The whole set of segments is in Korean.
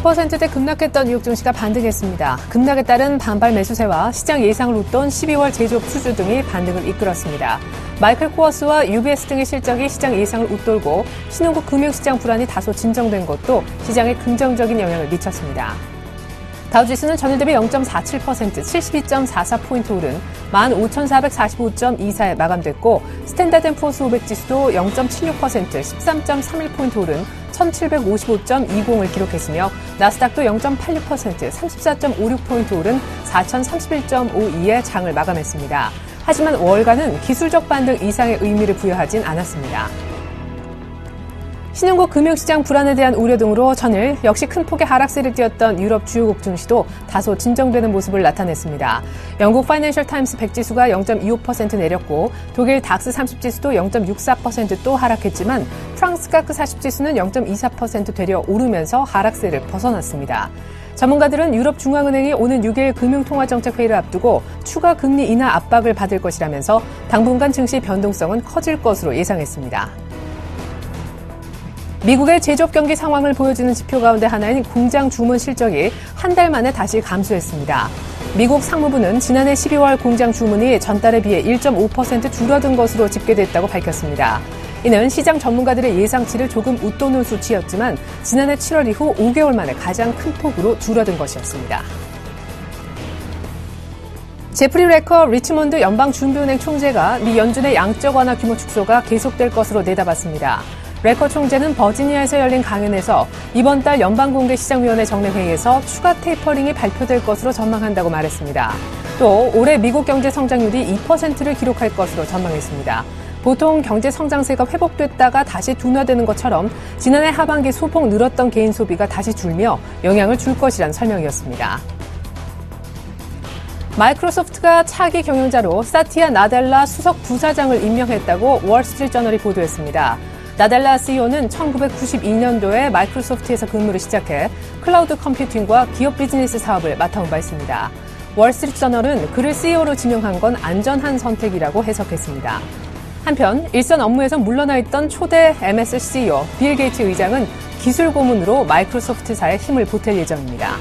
2%대 급락했던 뉴욕 증시가 반등했습니다. 급락에 따른 반발 매수세와 시장 예상을 웃돈 12월 제조업 수주 등이 반등을 이끌었습니다. 마이클 코어스와 UBS 등의 실적이 시장 예상을 웃돌고 신흥국 금융시장 불안이 다소 진정된 것도 시장에 긍정적인 영향을 미쳤습니다. 다우지수는 전일 대비 0.47%, 72.44포인트 오른 15,445.24에 마감됐고 스탠다드 & 푸어스 500 지수도 0.76%, 13.31포인트 오른 1,755.20을 기록했으며 나스닥도 0.86%, 34.56포인트 오른 4,031.52의 장을 마감했습니다. 하지만 월가는 기술적 반등 이상의 의미를 부여하진 않았습니다. 신흥국 금융시장 불안에 대한 우려 등으로 전일 역시 큰 폭의 하락세를 띄었던 유럽 주요국 증시도 다소 진정되는 모습을 나타냈습니다. 영국 파이낸셜 타임스 100지수가 0.25% 내렸고 독일 닥스 30지수도 0.64% 또 하락했지만 프랑스 카크 40지수는 0.24% 되려 오르면서 하락세를 벗어났습니다. 전문가들은 유럽 중앙은행이 오는 6일 금융통화정책회의를 앞두고 추가 금리 인하 압박을 받을 것이라면서 당분간 증시 변동성은 커질 것으로 예상했습니다. 미국의 제조업 경기 상황을 보여주는 지표 가운데 하나인 공장 주문 실적이 한 달 만에 다시 감소했습니다. 미국 상무부는 지난해 12월 공장 주문이 전달에 비해 1.5% 줄어든 것으로 집계됐다고 밝혔습니다. 이는 시장 전문가들의 예상치를 조금 웃도는 수치였지만 지난해 7월 이후 5개월 만에 가장 큰 폭으로 줄어든 것이었습니다. 제프리 레커 리치몬드 연방준비은행 총재가 미 연준의 양적 완화 규모 축소가 계속될 것으로 내다봤습니다. 레커 총재는 버지니아에서 열린 강연에서 이번 달 연방공개시장위원회 정례회의에서 추가 테이퍼링이 발표될 것으로 전망한다고 말했습니다. 또 올해 미국 경제 성장률이 2%를 기록할 것으로 전망했습니다. 보통 경제 성장세가 회복됐다가 다시 둔화되는 것처럼 지난해 하반기 소폭 늘었던 개인 소비가 다시 줄며 영향을 줄 것이란 설명이었습니다. 마이크로소프트가 차기 경영자로 사티아 나델라 수석 부사장을 임명했다고 월스트리트저널이 보도했습니다. 나델라 CEO는 1992년도에 마이크로소프트에서 근무를 시작해 클라우드 컴퓨팅과 기업 비즈니스 사업을 맡아온 바 있습니다. 월스트리트저널은 그를 CEO로 지명한 건 안전한 선택이라고 해석했습니다. 한편 일선 업무에서 물러나 있던 초대 MS CEO 빌 게이츠 의장은 기술 고문으로 마이크로소프트사에 힘을 보탤 예정입니다.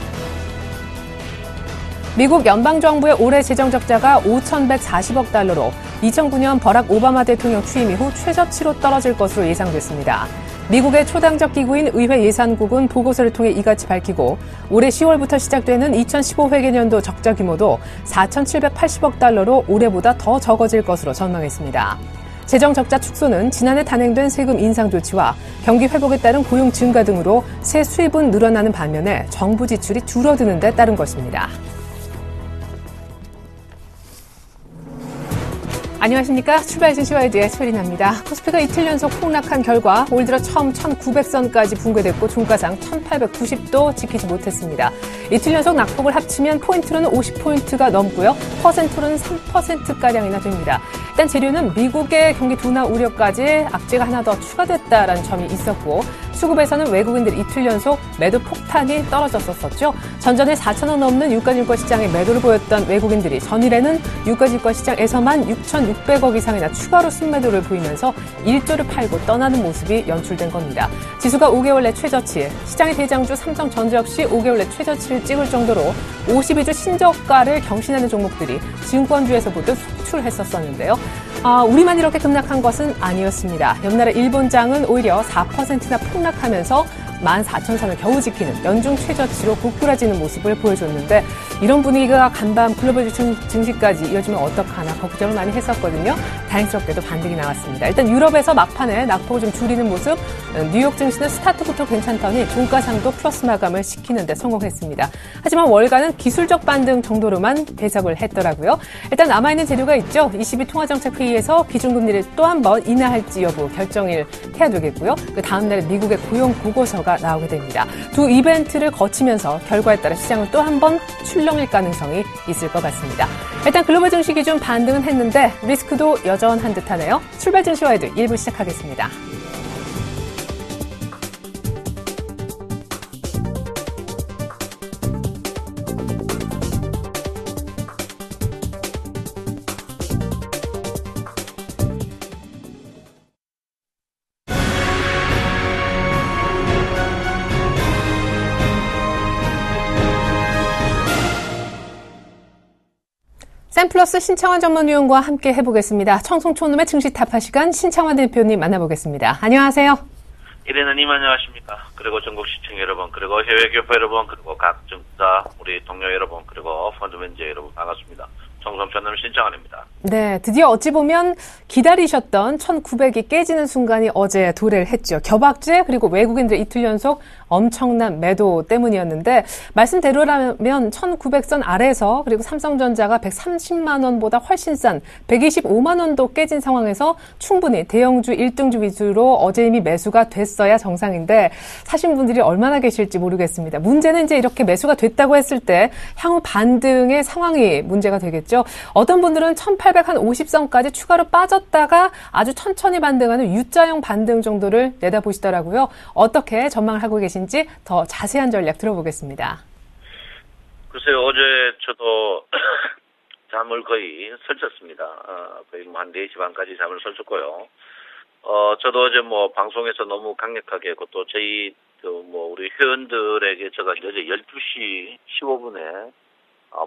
미국 연방정부의 올해 재정 적자가 5,140억 달러로 2009년 버락 오바마 대통령 취임 이후 최저치로 떨어질 것으로 예상됐습니다. 미국의 초당적 기구인 의회 예산국은 보고서를 통해 이같이 밝히고 올해 10월부터 시작되는 2015 회계년도 적자 규모도 4,780억 달러로 올해보다 더 적어질 것으로 전망했습니다. 재정 적자 축소는 지난해 단행된 세금 인상 조치와 경기 회복에 따른 고용 증가 등으로 세 수입은 늘어나는 반면에 정부 지출이 줄어드는 데 따른 것입니다. 안녕하십니까. 출발 증시와이드의 최린아입니다. 코스피가 이틀 연속 폭락한 결과 올 들어 처음 1900선까지 붕괴됐고 종가상 1890도 지키지 못했습니다. 이틀 연속 낙폭을 합치면 포인트로는 50포인트가 넘고요. 퍼센트로는 3%가량이나 됩니다. 일단 재료는 미국의 경기 둔화 우려까지 악재가 하나 더 추가됐다라는 점이 있었고 수급에서는 외국인들 이틀 연속 매도 폭탄이 떨어졌었죠. 전전에 4,000원 넘는 유가증권 시장에 매도를 보였던 외국인들이 전일에는 유가증권 시장에서만 6,600억 이상이나 추가로 순매도를 보이면서 1조를 팔고 떠나는 모습이 연출된 겁니다. 지수가 5개월 내 최저치, 시장의 대장주 삼성전자 역시 5개월 내 최저치를 찍을 정도로 52주 신저가를 경신하는 종목들이 증권주에서 모두 속출했었는데요. 우리만 이렇게 급락한 것은 아니었습니다. 옆나라 일본장은 오히려 4%나 폭락하면서 14,000선을 겨우 지키는 연중 최저치로 고꾸라지는 모습을 보여줬는데 이런 분위기가 간밤 글로벌 증시까지 이어지면 어떡하나 걱정을 많이 했었거든요. 다행스럽게도 반등이 나왔습니다. 일단 유럽에서 막판에 낙폭을 좀 줄이는 모습, 뉴욕 증시는 스타트부터 괜찮더니 종가상도 플러스 마감을 시키는 데 성공했습니다. 하지만 월가는 기술적 반등 정도로만 해석을 했더라고요. 일단 남아있는 재료가 있죠. 22 통화정책회의에서 기준금리를 또 한 번 인하할지 여부 결정을 해야 되겠고요. 그 다음날 미국의 고용 보고서가 나오게 됩니다. 두 이벤트를 거치면서 결과에 따라 시장은 또 한 번 출렁일 가능성이 있을 것 같습니다. 일단 글로벌 증시 기준 반등은 했는데 리스크도 여전한 듯하네요. 출발 증시와이드 1부 시작하겠습니다. CNN 플러스 신창환 전문위원과 함께 해보겠습니다. 청송촌놈의 증시 타파 시간 신창환 대표님 만나보겠습니다. 안녕하세요. 이래너님 안녕하십니까. 그리고 전국 시청 여러분, 그리고 해외 교포 여러분, 그리고 각 증자 우리 동료 여러분, 그리고 펀드맨저 여러분 반갑습니다. 청송촌놈 신창환입니다. 네, 드디어 어찌 보면 기다리셨던 1900이 깨지는 순간이 어제 도래를 했죠. 겨박제 그리고 외국인들 이틀 연속 엄청난 매도 때문이었는데 말씀대로라면 1900선 아래에서 그리고 삼성전자가 130만 원보다 훨씬 싼 125만 원도 깨진 상황에서 충분히 대형주 1등주 위주로 어제 이미 매수가 됐어야 정상인데 사신 분들이 얼마나 계실지 모르겠습니다. 문제는 이제 이렇게 매수가 됐다고 했을 때 향후 반등의 상황이 문제가 되겠죠. 어떤 분들은 1850선까지 추가로 빠졌다가 아주 천천히 반등하는 U자형 반등 정도를 내다보시더라고요. 어떻게 전망을 하고 계신지 더 자세한 전략 들어보겠습니다. 글쎄요, 어제 저도 잠을 거의 설쳤습니다. 거의 한 4시 반까지 잠을 설쳤고요. 저도 어제 방송에서 너무 강력하게 또 저희 우리 회원들에게 제가 어제 12시 15분에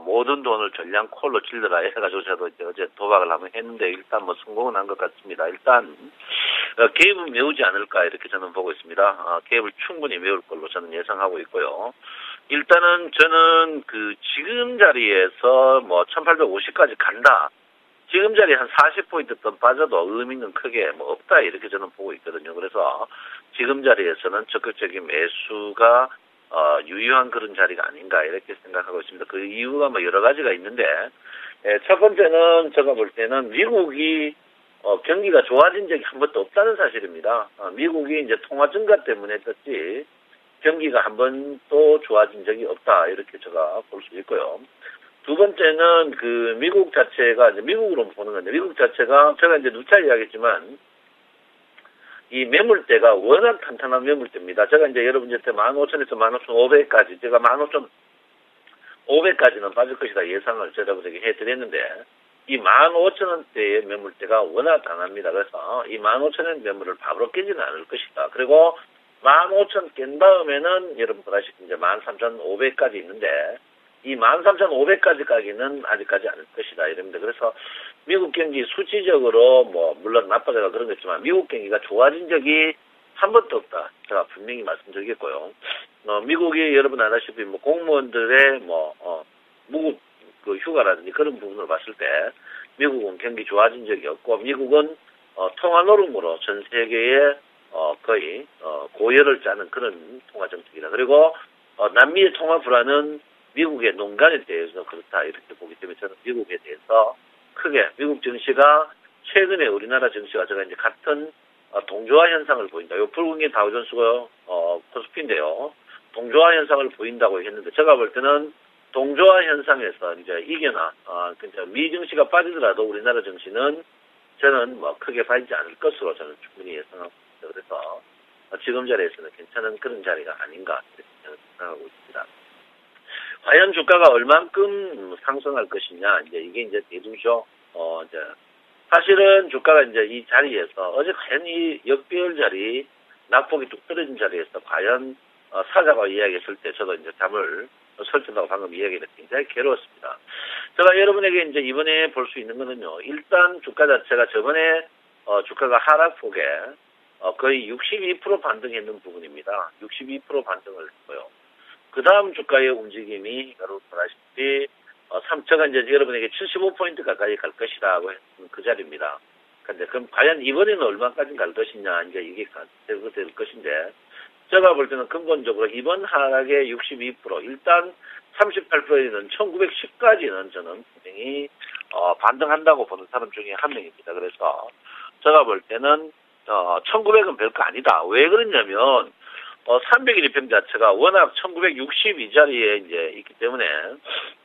모든 돈을 전량 콜로 질러라 해가지고 저도 어제 도박을 한번 했는데 일단 성공은 한 것 같습니다. 일단 개입은 메우지 않을까 이렇게 저는 보고 있습니다. 개입을 충분히 메울 걸로 저는 예상하고 있고요. 일단은 저는 지금 자리에서 1850까지 간다. 지금 자리에 한 40포인트 더 빠져도 의미는 크게 없다 이렇게 저는 보고 있거든요. 그래서 지금 자리에서는 적극적인 매수가 유효한 그런 자리가 아닌가 이렇게 생각하고 있습니다. 그 이유가 여러 가지가 있는데 첫 번째는 제가 볼 때는 미국이 경기가 좋아진 적이 한 번도 없다는 사실입니다. 미국이 이제 통화 증가 때문에 했었지 경기가 한 번도 좋아진 적이 없다 이렇게 제가 볼 수 있고요. 두 번째는 미국 자체가 이제 미국으로 보는 건데 미국 자체가 제가 이제 누차 이야기했지만 이 매물대가 워낙 탄탄한 매물대입니다. 제가 이제 여러분한테 15,000에서 15,500까지 제가 15,500까지는 빠질 것이다 예상을 여러분에게 해드렸는데 이 15,000원대의 매물대가 워낙 강합니다. 그래서 이 15,000원 매물을 바로 깨지는 않을 것이다. 그리고 15,000 깬 다음에는 여러분 보다시피 이제 13,500까지 있는데 이 13,500까지 가기는 아직까지 않을 것이다 이럽니다. 그래서 미국 경기 수치적으로 물론 나빠져가 그런 거지만 미국 경기가 좋아진 적이 한 번도 없다. 제가 분명히 말씀드리겠고요. 미국이 여러분 아시다시피 공무원들의 무급 휴가라든지 그런 부분을 봤을 때 미국은 경기 좋아진 적이 없고 미국은 통화 노름으로 전 세계에 거의 고열을 짜는 그런 통화 정책이다. 그리고 남미의 통화 불안은 미국의 농간에 대해서 그렇다 이렇게 보기 때문에 저는 미국에 대해서 크게 미국 증시가 최근에 우리나라 증시가 제가 이제 같은 동조화 현상을 보인다. 요 붉은 게 다우존스고요, 코스피인데요. 동조화 현상을 보인다고 했는데 제가 볼 때는 동조화 현상에서 이제 이겨나 미 증시가 빠지더라도 우리나라 증시는 저는 크게 빠지지 않을 것으로 저는 충분히 예상하고 있습니다. 그래서 지금 자리에서는 괜찮은 그런 자리가 아닌가 이렇게 저는 생각하고 있습니다. 과연 주가가 얼만큼 상승할 것이냐, 이게 이제 대두죠. 사실은 주가가 이제 이 자리에서, 어제 과연 이 역배열 자리, 낙폭이 뚝 떨어진 자리에서 과연, 사자가 이야기했을 때 저도 이제 잠을 설쳤다고 방금 이야기를 굉장히 괴로웠습니다. 제가 여러분에게 이제 이번에 볼 수 있는 거는요, 일단 주가 자체가 저번에, 주가가 하락폭에, 거의 62% 반등했는 부분입니다. 62% 반등을 했고요. 그 다음 주가의 움직임이 여러분 보다시피 제가 이제 여러분에게 75포인트 가까이 갈 것이라고 했던 그 자리입니다. 근데 그럼 과연 이번에는 얼마까지 갈 것이냐 이제 이게 될 것인데 제가 볼 때는 근본적으로 이번 하락의 62% 일단 38%는 1910까지는 저는 분명히 반등한다고 보는 사람 중에 한 명입니다. 그래서 제가 볼 때는 1900은 별거 아니다. 왜 그러냐면 300일 이평 자체가 워낙 1962 자리에 이제 있기 때문에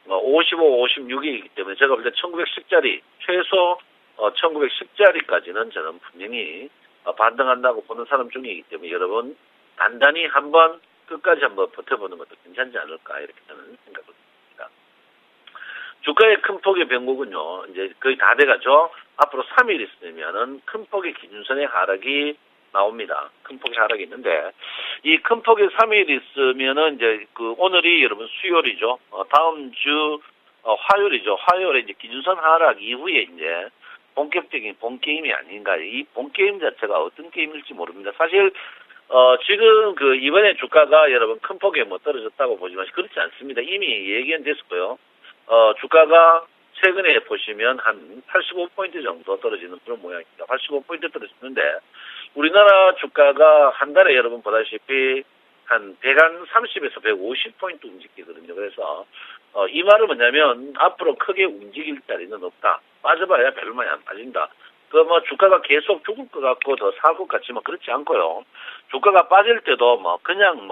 55, 56이기 때문에 제가 볼 때 1910자리 최소 1910자리까지는 저는 분명히 반등한다고 보는 사람 중이기 때문에 여러분 단단히 한번 끝까지 한번 버텨보는 것도 괜찮지 않을까 이렇게 저는 생각을 합니다. 주가의 큰 폭의 변곡은요 이제 거의 다 돼가죠. 앞으로 3일 있으면은 큰 폭의 기준선의 하락이 나옵니다. 큰 폭의 하락이 있는데, 이 큰 폭의 3일 있으면은, 이제, 오늘이 여러분 수요일이죠. 다음 주, 화요일이죠. 화요일에 이제 기준선 하락 이후에 이제 본격적인 본게임이 아닌가. 이 본게임 자체가 어떤 게임일지 모릅니다. 사실, 지금 이번에 주가가 여러분 큰 폭에 뭐 떨어졌다고 보지만 그렇지 않습니다. 이미 예견 됐었고요. 주가가 최근에 보시면 한 85포인트 정도 떨어지는 그런 모양입니다. 85포인트 떨어졌는데, 우리나라 주가가 한 달에 여러분 보다시피 한 130에서 150포인트 움직이거든요. 그래서, 이 말은 뭐냐면, 앞으로 크게 움직일 자리는 없다. 빠져봐야 별로 많이 안 빠진다. 주가가 계속 죽을 것 같고 더 살 것 같지만 그렇지 않고요. 주가가 빠질 때도 그냥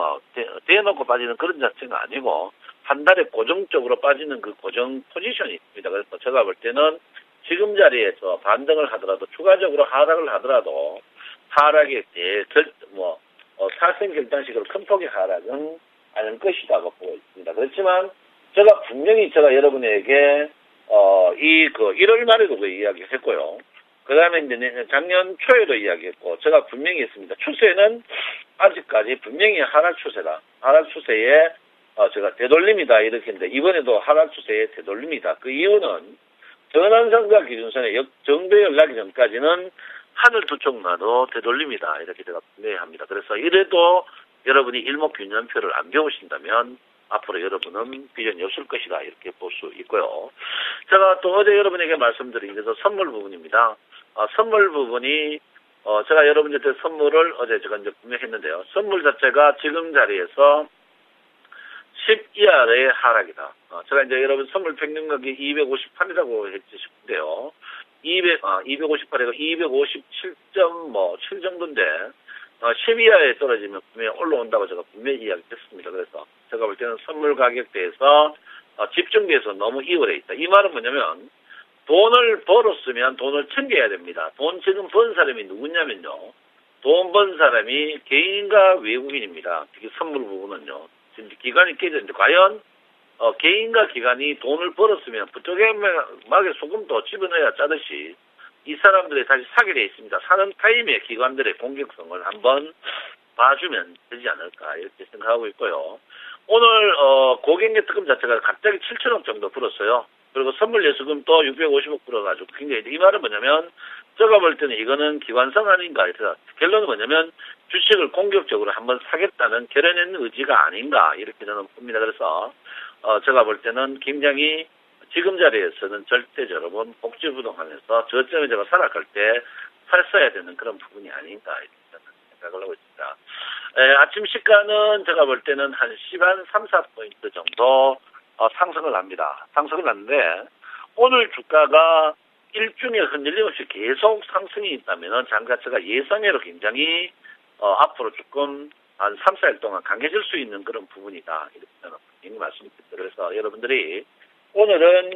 대놓고 빠지는 그런 자체가 아니고, 한 달에 고정적으로 빠지는 그 고정 포지션이 있습니다. 그래서 제가 볼 때는 지금 자리에서 반등을 하더라도, 추가적으로 하락을 하더라도, 하락에 대해 사생 결단식으로 큰 폭의 하락은 아닐 것이라고 보고 있습니다. 그렇지만 분명히 여러분에게 1월 말에도 그 이야기를 했고요. 그 다음에 이제 작년 초에도 이야기했고, 제가 분명히 했습니다. 추세는 아직까지 분명히 하락 추세다. 하락 추세에 제가 되돌림이다 이렇게 했는데, 이번에도 하락 추세에 되돌림이다. 그 이유는 전환선과 기준선의 정배 연락이 전까지는 하늘 두 쪽 나도 되돌림이다 이렇게 제가 분명히 합니다. 그래서 이래도 여러분이 일목균연표를 안 배우신다면 앞으로 여러분은 비전이 없을 것이다 이렇게 볼 수 있고요. 제가 또 어제 여러분에게 말씀드린 게 선물 부분입니다. 선물 부분이 제가 여러분한테 선물을 어제 제가 이제 분명했는데요. 선물 자체가 지금 자리에서 10 이하의 하락이다. 제가 이제 여러분 선물 평균가격이 258이라고 했지 싶은데요. 258이고 257.7 정도인데, 10 이하에 떨어지면 분명히 올라온다고 제가 분명히 이야기했습니다. 그래서 제가 볼 때는 선물 가격대에서 집중돼서 너무 이월에 있다. 이 말은 뭐냐면, 돈을 벌었으면 돈을 챙겨야 됩니다. 돈 지금 번 사람이 누구냐면요. 돈 번 사람이 개인과 외국인입니다. 특히 선물 부분은요. 지금 기간이 깨졌는데, 과연 개인과 기관이 돈을 벌었으면 부쩍에 막에 소금도 집어넣어야 짜듯이 이 사람들이 다시 사게 돼 있습니다. 사는 타임에 기관들의 공격성을 한번 봐주면 되지 않을까 이렇게 생각하고 있고요. 오늘 고객의 특금 자체가 갑자기 7천억 정도 불었어요. 그리고 선물 예수금도 650억 불어가지고 굉장히, 이 말은 뭐냐면 제가 볼 때는 이거는 기관성 아닌가. 그래서 결론은 뭐냐면 주식을 공격적으로 한번 사겠다는 결연한 의지가 아닌가 이렇게 저는 봅니다. 그래서 제가 볼 때는 굉장히 지금 자리에서는 절대적으로 복지부동하면서 저점에 제가 살아갈 때 샀어야 되는 그런 부분이 아닌가 이렇게 생각을 하고 있습니다. 아침 시가는 제가 볼 때는 한 3, 4포인트 정도 상승을 합니다. 상승을 하는데 오늘 주가가 일중에 흔들림 없이 계속 상승이 있다면 장 자체가 예상외로 굉장히 앞으로 조금 한 3, 4일 동안 강해질 수 있는 그런 부분이다. 이렇게 저는 말씀드립니다. 그래서 여러분들이 오늘은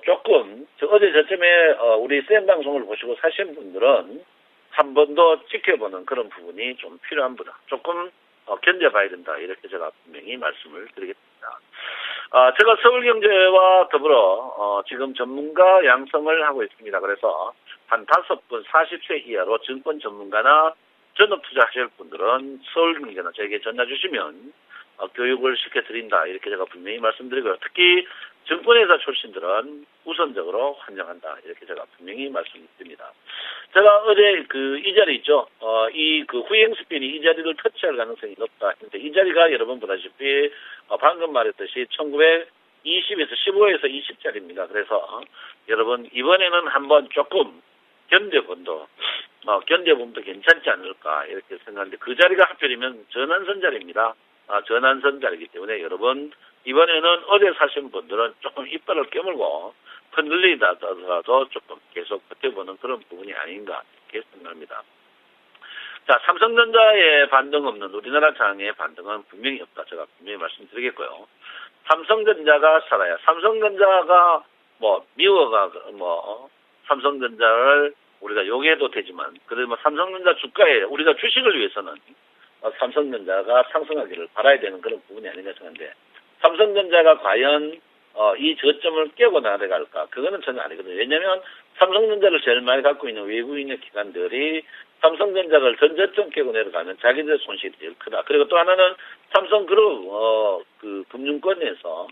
조금 어제 저쯤에 우리 쌤 방송을 보시고 사신 분들은 한 번 더 지켜보는 그런 부분이 좀 필요한 분이다. 조금 견뎌봐야 된다. 이렇게 제가 분명히 말씀을 드리겠습니다. 제가 서울경제와 더불어 지금 전문가 양성을 하고 있습니다. 그래서 한 5분 40세 이하로 증권 전문가나 전업 투자하실 분들은 서울경제나 저에게 전화 주시면 교육을 시켜드린다. 이렇게 제가 분명히 말씀드리고요. 특히 증권회사 출신들은 우선적으로 환영한다. 이렇게 제가 분명히 말씀드립니다. 제가 어제 이 자리 있죠. 후행 스핀이 이 자리를 터치할 가능성이 높다. 근데 이 자리가 여러분 보다시피 방금 말했듯이 1920에서 15에서 20짜리입니다. 그래서 여러분 이번에는 한번 조금 견뎌본도 괜찮지 않을까 이렇게 생각하는데 그 자리가 하필이면 전환선 자리입니다. 전환선 자리이기 때문에 여러분 이번에는 어제 사신 분들은 조금 이빨을 깨물고 흔들리다더라도 조금 계속 버텨보는 그런 부분이 아닌가 이렇게 생각합니다. 자, 삼성전자의 반등 없는 우리나라 장의 반등은 분명히 없다. 제가 분명히 말씀드리겠고요. 삼성전자가 살아야. 삼성전자가 삼성전자를 우리가 용해도 되지만, 그래도 삼성전자 주가에 우리가 주식을 위해서는 삼성전자가 상승하기를 바라야 되는 그런 부분이 아닌가 생각하는데, 삼성전자가 과연 이 저점을 깨고 나아갈까? 그거는 전혀 아니거든요. 왜냐하면 삼성전자를 제일 많이 갖고 있는 외국인의 기관들이 삼성전자를 전 저점 깨고 내려가면 자기들의 손실이 제일 크다. 그리고 또 하나는 삼성그룹 금융권에서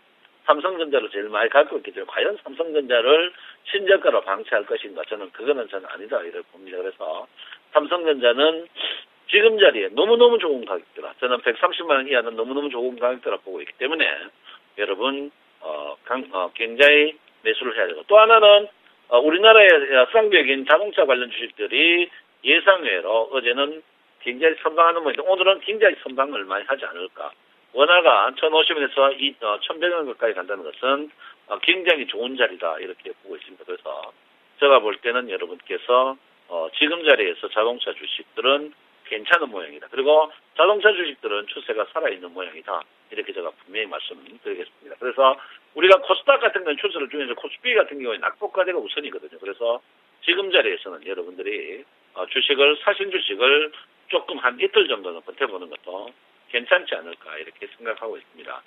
삼성전자로 제일 많이 갖고 있기 때문에 과연 삼성전자를 신저가로 방치할 것인가? 저는 그거는 저는 아니다 이렇게 봅니다. 그래서 삼성전자는 지금 자리에 너무너무 좋은 가격대라. 저는 130만 원 이하는 너무너무 좋은 가격대라 보고 있기 때문에 여러분 굉장히 매수를 해야 되고, 또 하나는 우리나라의 쌍벽인 자동차 관련 주식들이 예상외로 어제는 굉장히 선방하는 모습인데 오늘은 굉장히 선방을 많이 하지 않을까. 원화가 1,050원에서 1,100원 가까이 간다는 것은 굉장히 좋은 자리다 이렇게 보고 있습니다. 그래서 제가 볼 때는 여러분께서 지금 자리에서 자동차 주식들은 괜찮은 모양이다. 그리고 자동차 주식들은 추세가 살아있는 모양이다. 이렇게 제가 분명히 말씀드리겠습니다. 그래서 우리가 코스닥 같은 건 추세를 중에서 코스피 같은 경우에 낙폭과대가 우선이거든요. 그래서 지금 자리에서는 여러분들이 사신 주식을 조금 한 이틀 정도는 버텨보는 것도 괜찮지 않을까 이렇게 생각하고 있습니다.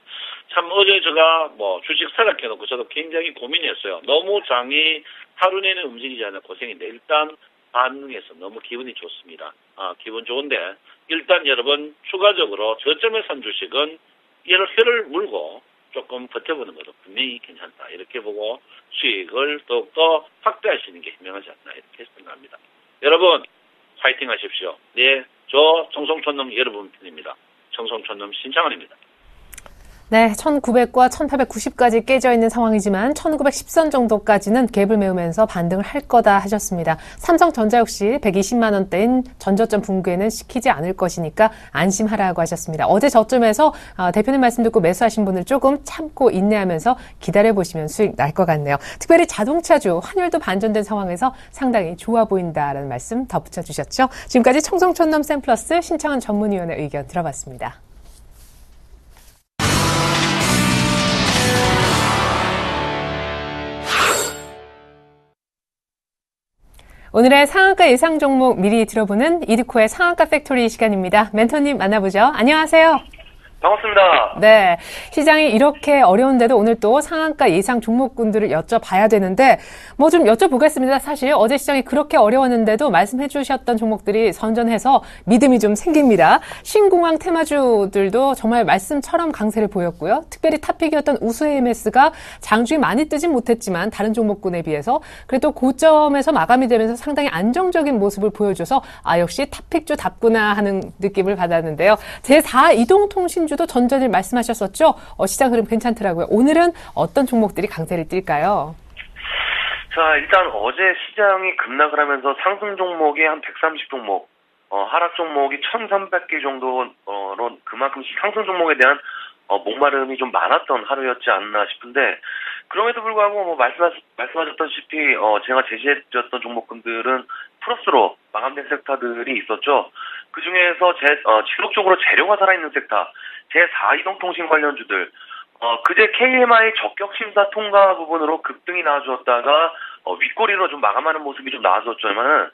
참 어제 제가 주식 사락해놓고 저도 굉장히 고민했어요. 너무 장이 하루 내내 움직이지 않는 고생인데 일단 반응해서 너무 기분이 좋습니다. 기분 좋은데 일단 여러분 추가적으로 저점에 산 주식은 혀를 물고 조금 버텨보는 것도 분명히 괜찮다 이렇게 보고 수익을 더욱더 확대하시는 게 현명하지 않나 이렇게 생각합니다. 여러분 파이팅 하십시오. 네, 저 청송촌놈 여러분 편입니다. 청송촌놈 신창원입니다. 네, 1900과 1890까지 깨져 있는 상황이지만 1910선 정도까지는 갭을 메우면서 반등을 할 거다 하셨습니다. 삼성전자 역시 120만 원대인 전저점 붕괴는 시키지 않을 것이니까 안심하라고 하셨습니다. 어제 저점에서 대표님 말씀 듣고 매수하신 분들 조금 참고 인내하면서 기다려보시면 수익 날 것 같네요. 특별히 자동차주 환율도 반전된 상황에서 상당히 좋아 보인다라는 말씀 덧붙여 주셨죠. 지금까지 청송촌놈 샘플러스 신창원 전문위원의 의견 들어봤습니다. 오늘의 상한가 예상 종목 미리 들어보는 이드코의 상한가 팩토리 시간입니다. 멘토님 만나보죠. 안녕하세요. 반갑습니다. 네, 시장이 이렇게 어려운데도 오늘 또 상한가 예상 종목군들을 여쭤봐야 되는데 좀 여쭤보겠습니다. 사실 어제 시장이 그렇게 어려웠는데도 말씀해 주셨던 종목들이 선전해서 믿음이 좀 생깁니다. 신공항 테마주들도 정말 말씀처럼 강세를 보였고요. 특별히 탑픽이었던 우수 AMS가 장중에 많이 뜨진 못했지만 다른 종목군에 비해서 그래도 고점에서 마감이 되면서 상당히 안정적인 모습을 보여줘서 역시 탑픽주답구나 하는 느낌을 받았는데요. 제4 이동통신주도 전전을 말씀하셨었죠. 시장 흐름 괜찮더라고요. 오늘은 어떤 종목들이 강세를 띨까요? 자, 일단 어제 시장이 급락을 하면서 상승 종목이 한 130종목, 하락 종목이 1300개 정도로 그만큼 상승 종목에 대한 목마름이 좀 많았던 하루였지 않나 싶은데, 그럼에도 불구하고 말씀하셨다시피 제가 제시해드렸던 종목군들은 플러스로 마감된 섹터들이 있었죠. 그 중에서 지속적으로 재료가 살아있는 sek터, 제4 이동통신 관련주들, 그제 KMI 적격심사 통과 부분으로 급등이 나와주었다가 윗꼬리로 좀 마감하는 모습이 좀 나왔었지만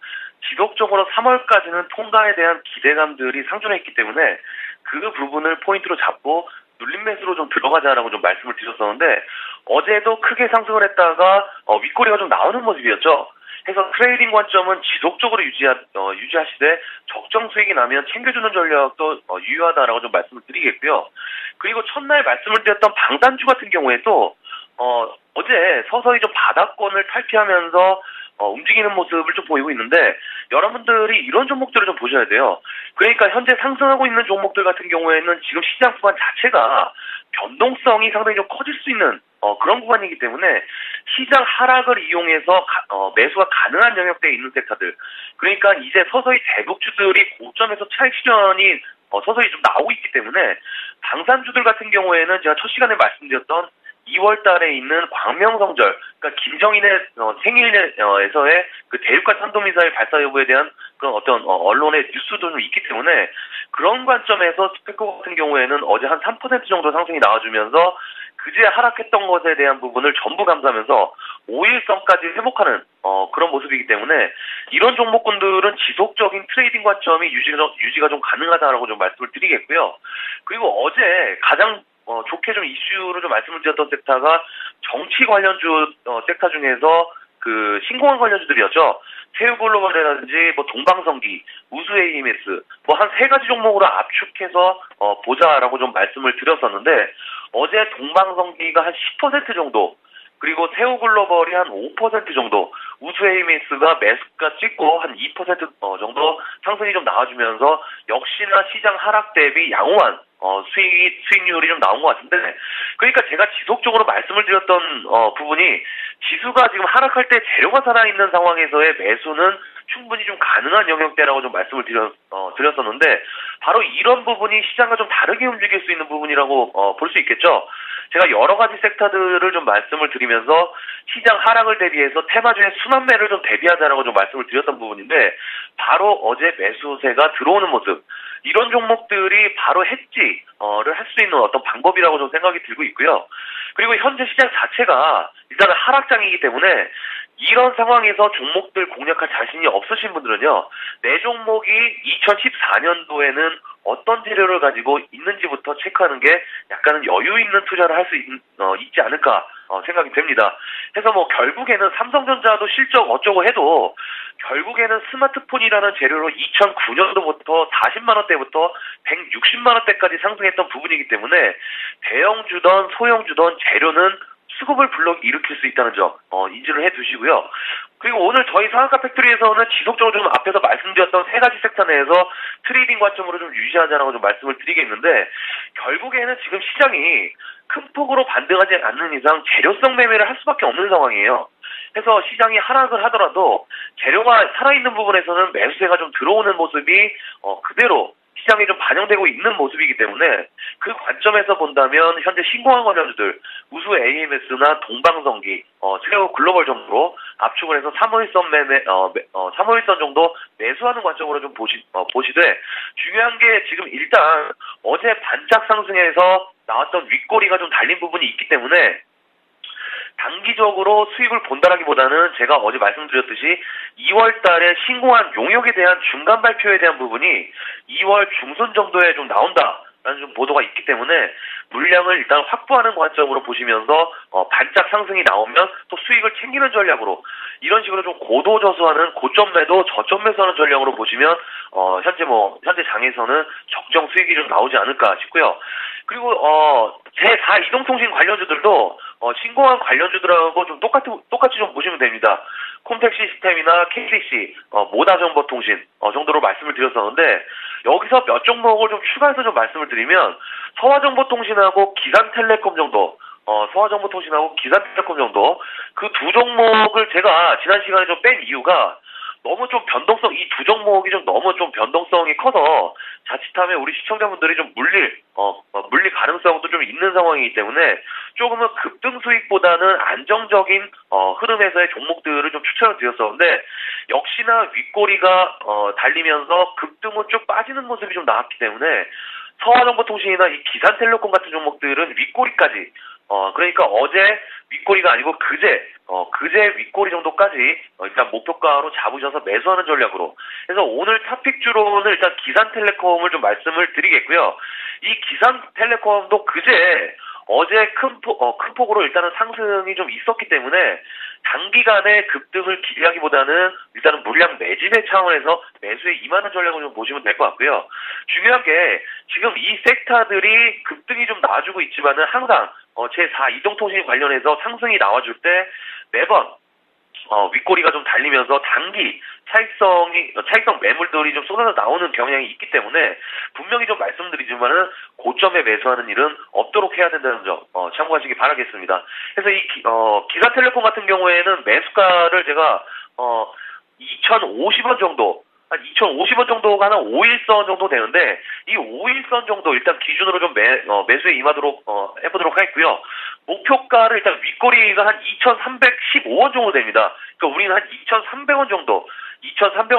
지속적으로 3월까지는 통과에 대한 기대감들이 상존했기 때문에 그 부분을 포인트로 잡고 눌림 매수로 좀 들어가자라고 좀 말씀을 드렸었는데 어제도 크게 상승을 했다가 윗꼬리가 좀 나오는 모습이었죠. 해서 트레이딩 관점은 지속적으로 유지하시되 적정 수익이 나면 챙겨주는 전략도 유효하다라고 좀 말씀을 드리겠고요. 그리고 첫날 말씀을 드렸던 방산주 같은 경우에도 어제 서서히 좀 바닥권을 탈피하면서 움직이는 모습을 좀 보이고 있는데 여러분들이 이런 종목들을 좀 보셔야 돼요. 그러니까 현재 상승하고 있는 종목들 같은 경우에는 지금 시장 구간 자체가 변동성이 상당히 좀 커질 수 있는 그런 구간이기 때문에 시장 하락을 이용해서 매수가 가능한 영역대에 있는 섹터들, 그러니까 이제 서서히 대북주들이 고점에서 차익 실현이 서서히 좀 나오고 있기 때문에 방산주들 같은 경우에는 제가 첫 시간에 말씀드렸던 2월 달에 있는 광명성절, 그러니까 김정인의 생일에서의 그 대륙간 탄도미사일 발사 여부에 대한 그런 어떤 언론의 뉴스도 좀 있기 때문에 그런 관점에서 스펙코 같은 경우에는 어제 한 3% 정도 상승이 나와주면서 그제 하락했던 것에 대한 부분을 전부 감수하면서 5일선까지 회복하는 그런 모습이기 때문에 이런 종목군들은 지속적인 트레이딩 관점이 유지가 좀 가능하다라고 좀 말씀을 드리겠고요. 그리고 어제 가장 좋게 좀 이슈로 좀 말씀을 드렸던 섹터가 정치 관련주 섹터 중에서 그 신공항 관련주들이었죠. 세우글로벌이라든지 동방성기, 우수 AMS 한 세 가지 종목으로 압축해서 보자라고 좀 말씀을 드렸었는데 어제 동방성기가 한 10% 정도, 그리고 세우글로벌이 한 5% 정도, 우수에이메스가 매수가 찍고 한 2% 정도 상승이 좀 나와주면서 역시나 시장 하락 대비 양호한 수익률이 좀 나온 것 같은데, 그러니까 제가 지속적으로 말씀을 드렸던 부분이, 지수가 지금 하락할 때 재료가 살아있는 상황에서의 매수는 충분히 좀 가능한 영역대라고 좀 말씀을 드렸었는데, 바로 이런 부분이 시장과 좀 다르게 움직일 수 있는 부분이라고 볼 수 있겠죠. 제가 여러 가지 섹터들을 좀 말씀을 드리면서 시장 하락을 대비해서 테마주의 순환매를 좀 대비하자라고 좀 말씀을 드렸던 부분인데, 바로 어제 매수세가 들어오는 모습, 이런 종목들이 바로 해지를 할 수 있는 어떤 방법이라고 좀 생각이 들고 있고요. 그리고 현재 시장 자체가 일단은 하락장이기 때문에 이런 상황에서 종목들 공략할 자신이 없으신 분들은요, 내 종목이 2014년도에는 어떤 재료를 가지고 있는지부터 체크하는 게 약간은 여유 있는 투자를 할 수 있지 않을까 생각이 됩니다. 그래서 뭐 결국에는 삼성전자도 실적 어쩌고 해도 결국에는 스마트폰이라는 재료로 2009년도부터 40만 원대부터 160만 원대까지 상승했던 부분이기 때문에 대형주든 소형주든 재료는 수급을 불러일으킬 수 있다는 점 인지를 해두시고요. 그리고 오늘 저희 상한가 팩토리에서는 지속적으로 좀 앞에서 말씀드렸던 세 가지 섹터 내에서 트레이딩 관점으로 좀 유지하자라고 좀 말씀을 드리겠는데, 결국에는 지금 시장이 큰 폭으로 반등하지 않는 이상 재료성 매매를 할 수밖에 없는 상황이에요. 그래서 시장이 하락을 하더라도 재료가 살아있는 부분에서는 매수세가 좀 들어오는 모습이 그대로 시장에 좀 반영되고 있는 모습이기 때문에, 그 관점에서 본다면 현재 신공항 관련주들 우수 AMS나 동방성기, 세우 글로벌 정도로 압축을 해서 3월선 매매 3월선 정도 매수하는 관점으로 좀 보시되, 중요한 게 지금 일단 어제 반짝 상승해서 나왔던 윗꼬리가 좀 달린 부분이 있기 때문에 단기적으로 수익을 본다라기보다는 제가 어제 말씀드렸듯이 2월 달에 신공한 용역에 대한 중간 발표에 대한 부분이 2월 중순 정도에 좀 나온다라는 좀 보도가 있기 때문에 물량을 일단 확보하는 관점으로 보시면서 반짝 상승이 나오면 또 수익을 챙기는 전략으로, 이런 식으로 좀 고도 저수하는 고점 매도 저점 매수하는 전략으로 보시면 현재 장에서는 적정 수익이 좀 나오지 않을까 싶고요. 그리고 제4 이동통신 관련주들도 신공항 관련주들하고 좀 똑같이 좀 보시면 됩니다. 콤텍 시스템이나 KCC, 모다정보통신 정도로 말씀을 드렸었는데, 여기서 몇 종목을 좀 추가해서 좀 말씀을 드리면 서화정보통신하고 기산텔레콤 정도, 서화정보통신하고 기산텔레콤 정도, 그 두 종목을 제가 지난 시간에 좀 뺀 이유가, 너무 좀 이 두 종목이 좀 너무 좀 변동성이 커서 자칫하면 우리 시청자분들이 좀 물릴 가능성도 좀 있는 상황이기 때문에 조금은 급등 수익보다는 안정적인 흐름에서의 종목들을 좀 추천을 드렸었는데, 역시나 윗꼬리가 달리면서 급등은 쭉 빠지는 모습이 좀 나왔기 때문에 서화정보통신이나 이 기산텔레콤 같은 종목들은 윗꼬리까지, 그러니까 어제 윗꼬리가 아니고 그제 윗꼬리 정도까지 일단 목표가로 잡으셔서 매수하는 전략으로. 그래서 오늘 탑픽주로는 일단 기산텔레콤을 좀 말씀을 드리겠고요. 이 기산텔레콤도 어제 큰 폭으로 일단은 상승이 좀 있었기 때문에 단기간에 급등을 기대하기보다는 일단은 물량 매집의 차원에서 매수에 임하는 전략을 좀 보시면 될 것 같고요. 중요한 게 지금 이 섹터들이 급등이 좀 나와주고 있지만은 항상 제4 이동통신 관련해서 상승이 나와줄 때 매번 윗꼬리가 좀 달리면서 단기 차익성 매물들이 좀 쏟아져 나오는 경향이 있기 때문에 분명히 좀 말씀드리지만은 고점에 매수하는 일은 없도록 해야 된다는 점 참고하시기 바라겠습니다. 그래서 이 기산텔레콤 같은 경우에는 매수가를 제가 2,050원 정도, 한 2,050원 정도가 한 5일선 정도 되는데, 이 5일선 정도 일단 기준으로 좀 매수에 임하도록 해보도록 하겠고요. 목표가를 일단 윗꼬리가 한 2,315원 정도 됩니다. 그러니까 우리는 한 2,300원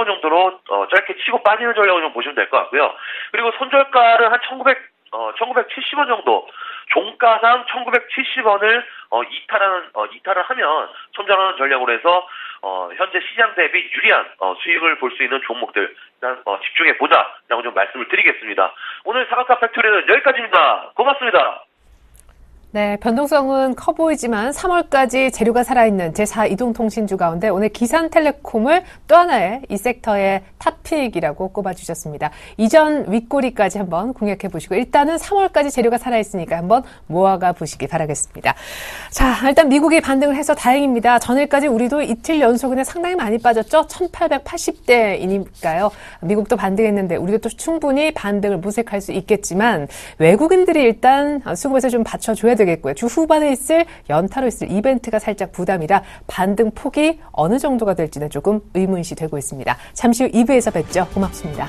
정도로 짧게 치고 빠지는 전략을 좀 보시면 될 것 같고요. 그리고 손절가를 한 1970원 정도, 종가상 1970원을 이탈을 하면 손절하는 전략으로 해서 현재 시장 대비 유리한 수익을 볼 수 있는 종목들 일단 집중해 보자라고 좀 말씀을 드리겠습니다. 오늘 상한가 팩토리는 여기까지입니다. 고맙습니다. 네, 변동성은 커 보이지만 3월까지 재료가 살아있는 제4 이동통신주 가운데 오늘 기산텔레콤을 또 하나의 이 섹터의 탑픽이라고 꼽아주셨습니다. 이전 윗꼬리까지 한번 공략해 보시고 일단은 3월까지 재료가 살아있으니까 한번 모아가 보시기 바라겠습니다. 자, 일단 미국이 반등을 해서 다행입니다. 전일까지 우리도 이틀 연속에 상당히 많이 빠졌죠. 1880대이니까요. 미국도 반등했는데 우리도 또 충분히 반등을 모색할 수 있겠지만 외국인들이 일단 수급에서 좀 받쳐줘야 되겠고요. 주 후반에 있을 연타로 있을 이벤트가 살짝 부담이라 반등 폭이 어느 정도가 될지는 조금 의문시 되고 있습니다. 잠시 후 2부에서 뵙죠. 고맙습니다.